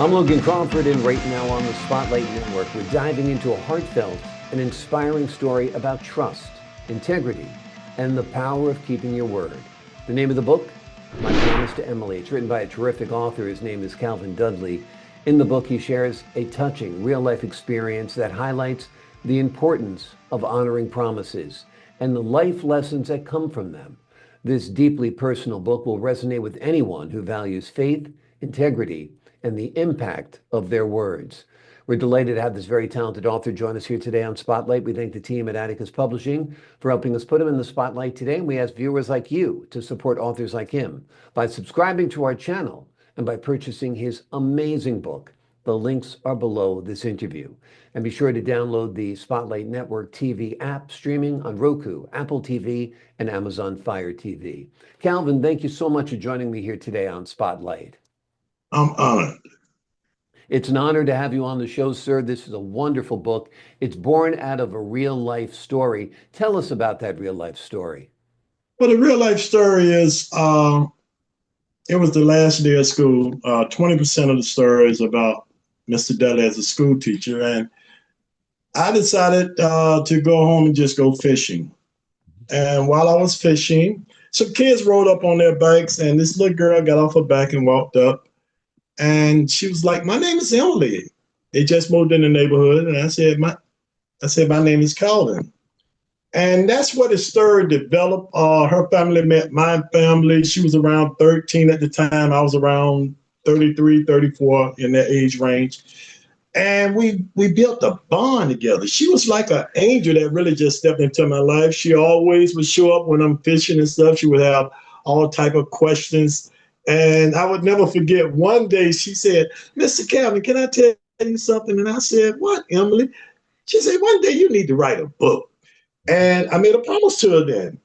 I'm Logan Crawford, and right now on the Spotlight Network, we're diving into a heartfelt and inspiring story about trust, integrity, and the power of keeping your word. The name of the book, My Promise to Emily. It's written by a terrific author. His name is Calvin Dudley. In the book, he shares a touching real-life experience that highlights the importance of honoring promises and the life lessons that come from them. This deeply personal book will resonate with anyone who values faith, integrity, and the impact of their words. We're delighted to have this very talented author join us here today on Spotlight. We thank the team at Atticus Publishing for helping us put him in the spotlight today. And we ask viewers like you to support authors like him by subscribing to our channel and by purchasing his amazing book. The links are below this interview. And be sure to download the Spotlight Network TV app, streaming on Roku, Apple TV, and Amazon Fire TV. Calvin, thank you so much for joining me here today on Spotlight. I'm honored. It's an honor to have you on the show, sir. This is a wonderful book. It's born out of a real life story. Tell us about that real life story. Well, the real life story is it was the last day of school. 20% of the story is about Mr. Dudley as a school teacher. And I decided to go home and just go fishing. And while I was fishing, some kids rode up on their bikes, and this little girl got off her back and walked up. And she was like, "My name is Emily." They just moved in the neighborhood. And I said, my name is Calvin. And that's where the story developed. Her family met my family. She was around 13 at the time. I was around 33, 34 in that age range. And we built a bond together. She was like an angel that really just stepped into my life. She always would show up when I'm fishing and stuff. She would have all type of questions. And I would never forget one day she said, "Mr. Calvin, can I tell you something?" And I said, "What, Emily?" She said, "One day you need to write a book." And I made a promise to her then.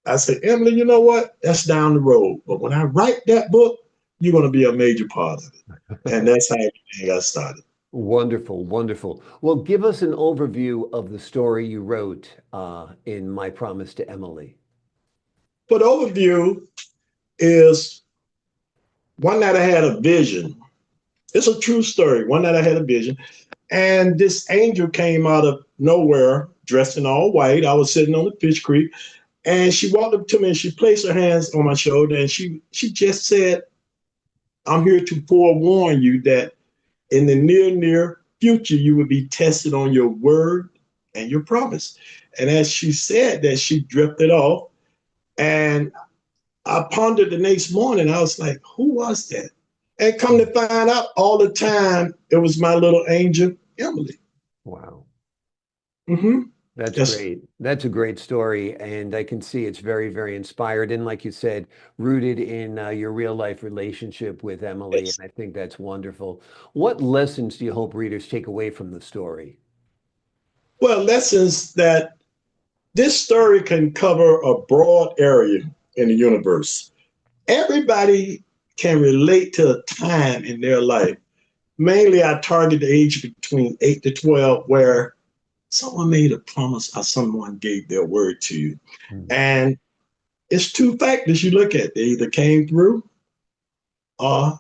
I said, "Emily, you know what? That's down the road. But when I write that book, you're going to be a major part of it." And that's how everything got started. Wonderful, wonderful. Well, give us an overview of the story you wrote in My Promise to Emily. But the overview is one night I had a vision. It's a true story. One night I had a vision, and this angel came out of nowhere dressed in all white. I was sitting on the fish creek, and she walked up to me and she placed her hands on my shoulder, and she just said, "I'm here to forewarn you that in the near future, you will be tested on your word and your promise." And as she said that, she drifted off. And I pondered the next morning. I was like, who was that? And come to find out, all the time, it was my little angel, Emily. Wow. Mm-hmm. That's Yes, great. That's a great story. And I can see it's very, very inspired. And like you said, rooted in your real life relationship with Emily. And yes. I think that's wonderful. What lessons do you hope readers take away from the story? Well, lessons that this story can cover a broad area in the universe. Everybody can relate to a time in their life. Mainly, I target the age between 8 to 12 where someone made a promise or someone gave their word to you. Mm. And it's two factors you look at. They either came through or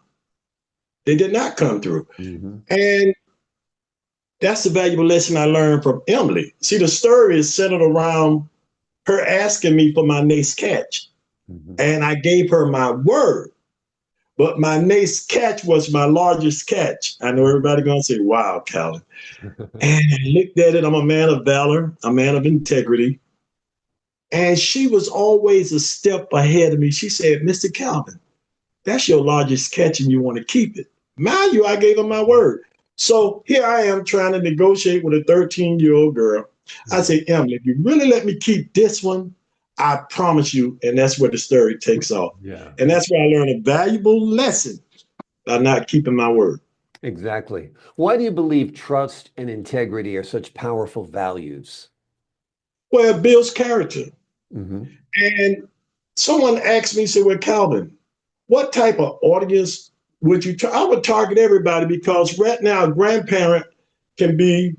they did not come through. Hmm. And that's the valuable lesson I learned from Emily. See, the story is centered around her asking me for my next catch. Hmm. And I gave her my word. But my next catch was my largest catch. I know everybody gonna say, "Wow, Calvin." And I looked at it. I'm a man of valor, a man of integrity. And she was always a step ahead of me. She said, "Mr. Calvin, that's your largest catch and you want to keep it." Mind you, I gave her my word. So here I am trying to negotiate with a 13-year-old girl. I say, "Emily, if you really let me keep this one, I promise you." And that's where the story takes off. Yeah, And that's where I learned a valuable lesson by not keeping my word. exactly. Why do you believe trust and integrity are such powerful values? Well, it builds character. Hmm. And someone asked me, said, "Well, Calvin, what type of audience would you I would target everybody because right now a grandparent can be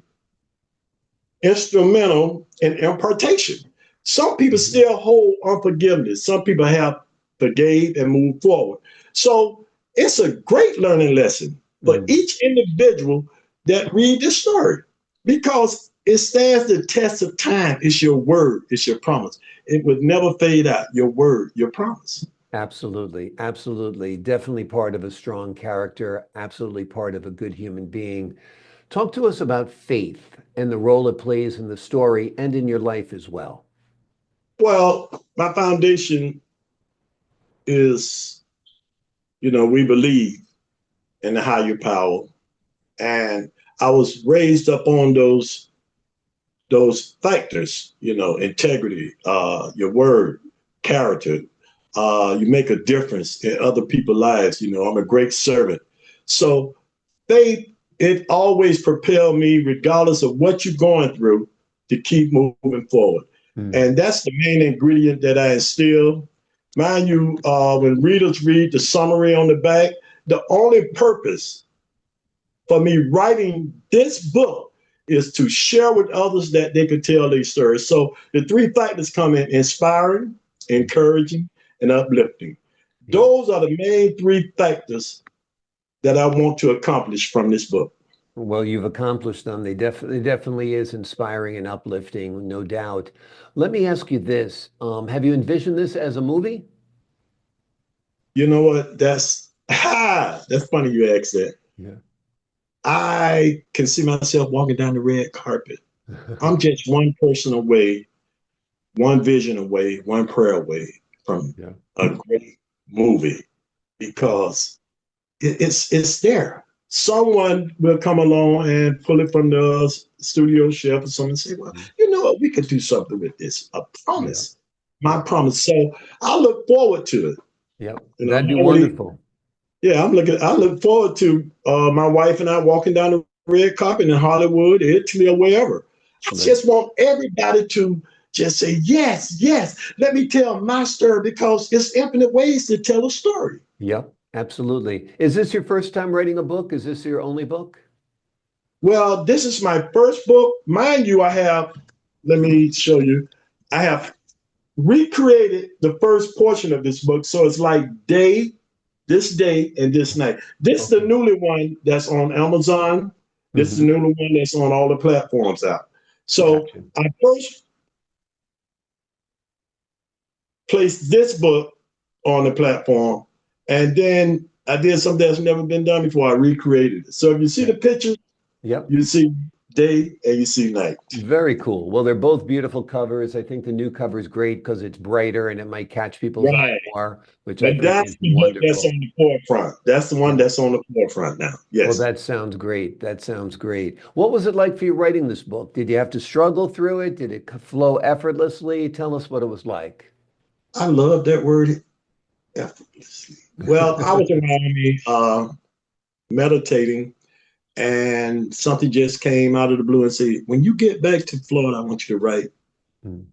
instrumental in impartation. Some people Hmm. still hold unforgiveness. Some people have forgave and moved forward. So it's a great learning lesson. for Mm, each individual that read the story because it stands the test of time. It's your word, it's your promise. It would never fade out. Your word, your promise. absolutely. Absolutely. Definitely part of a strong character, absolutely part of a good human being. Talk to us about faith and the role it plays in the story and in your life as well. Well, my foundation is, we believe in the higher power. And I was raised up on those factors, integrity, your word, character. You make a difference in other people's lives. I'm a great servant. So faith, it always propelled me, regardless of what you're going through, to keep moving forward. Mm. And that's the main ingredient that I instill. Mind you, when readers read the summary on the back, the only purpose for me writing this book is to share with others that they could tell their stories. So the three factors come in: inspiring, encouraging, and uplifting. Yeah. Those are the main three factors that I want to accomplish from this book. Well, you've accomplished them. Definitely is inspiring and uplifting, no doubt. Let me ask you this. Have you envisioned this as a movie? You know what? That's funny you asked that. Yeah. I can see myself walking down the red carpet. I'm just one person away, one vision away, one prayer away from Yeah. a great movie because it's there. Someone will come along and pull it from the studio shelf, or someone say, "Well, Mm. you know what? We could do something with this." A Yeah. promise, my Yeah. promise. So I look forward to it. Yep. I'm That'd be already, wonderful. yeah, I look forward to my wife and I walking down the red carpet in Hollywood, Italy, or wherever. I That, just want everybody to just say yes, yes. Let me tell my story because it's infinite ways to tell a story. yep. Absolutely. Is this your first time writing a book? Is this your only book? Well, this is my first book. Mind you, let me show you, I have recreated the first portion of this book. So it's like this day, and this night. This is the Okay. newly one that's on Amazon. This is the Hmm. newly one that's on all the platforms out. So Gotcha. I first placed this book on the platform, and then I did something that's never been done before. I recreated it. So if you see Yeah. the picture, Yep. you see day and you see night. Very cool. Well, they're both beautiful covers. I think the new cover is great because it's brighter and it might catch people's eye Right. more, which I But think that's is the book that's wonderful. on the forefront. That's the one Yeah. that's on the forefront now. Well, Yes. that sounds great. That sounds great. What was it like for you writing this book? Did you have to struggle through it? Did it flow effortlessly? Tell us what it was like. I love that word effortlessly. Well, I was around me meditating, and something just came out of the blue and said, "When you get back to Florida, I want you to write Mm.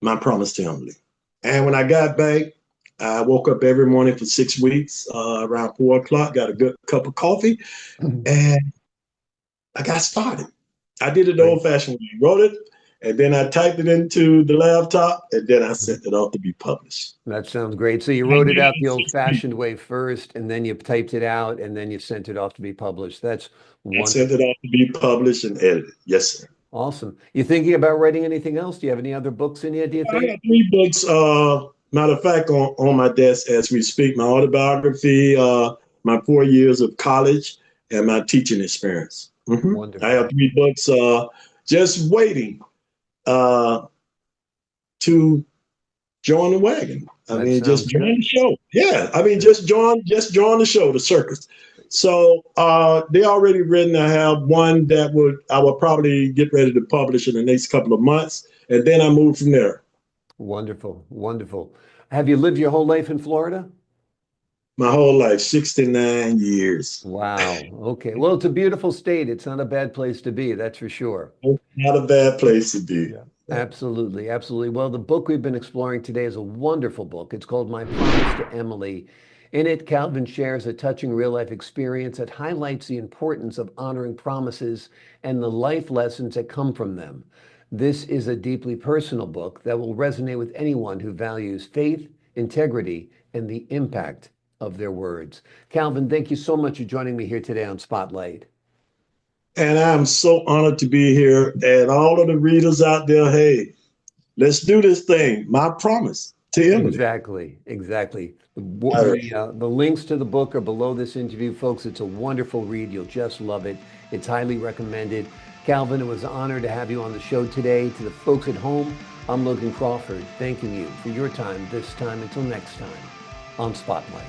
my promise to Emily." And when I got back, I woke up every morning for 6 weeks around 4 o'clock, got a good cup of coffee, and I got started. I did it the Great. old fashioned way. Wrote it, and then I typed it into the laptop, and then I sent it off to be published. That sounds great. So you I wrote did it it out in the 6 weeks. old-fashioned way first, and then you typed it out, and then you sent it off to be published. That's I sent it wonderful. off to be published and edited. Yes, sir. Awesome. You thinking about writing anything else? Do you have any other books in you, do you I think? have three books. Matter of fact, on my desk as we speak: my autobiography, my 4 years of college, and my teaching experience. I Wonderful. have three books just waiting uh, to join the wagon. I That mean, just sounds join the good. show. Yeah, I mean, Good. just join the show, the circus. So they already written. I have one that I will probably get ready to publish in the next couple of months, and then I move from there. Wonderful. Wonderful. Have you lived your whole life in Florida? My whole life, 69 years. Wow. Okay. Well, it's a beautiful state. It's not a bad place to be, that's for sure. Not a bad place to be. Yeah. Absolutely. Absolutely. Well, the book we've been exploring today is a wonderful book. It's called My Promise to Emily. In it, Calvin shares a touching real life experience that highlights the importance of honoring promises and the life lessons that come from them. This is a deeply personal book that will resonate with anyone who values faith, integrity, and the impact of their words. Calvin, thank you so much for joining me here today on Spotlight. And I'm so honored to be here. And all of the readers out there, hey, let's do this thing. My promise to Emily. Exactly, exactly. All right. The links to the book are below this interview, folks. It's a wonderful read. You'll just love it. It's highly recommended. Calvin, it was an honor to have you on the show today. To the folks at home, I'm Logan Crawford, thanking you for your time this time. Until next time on Spotlight.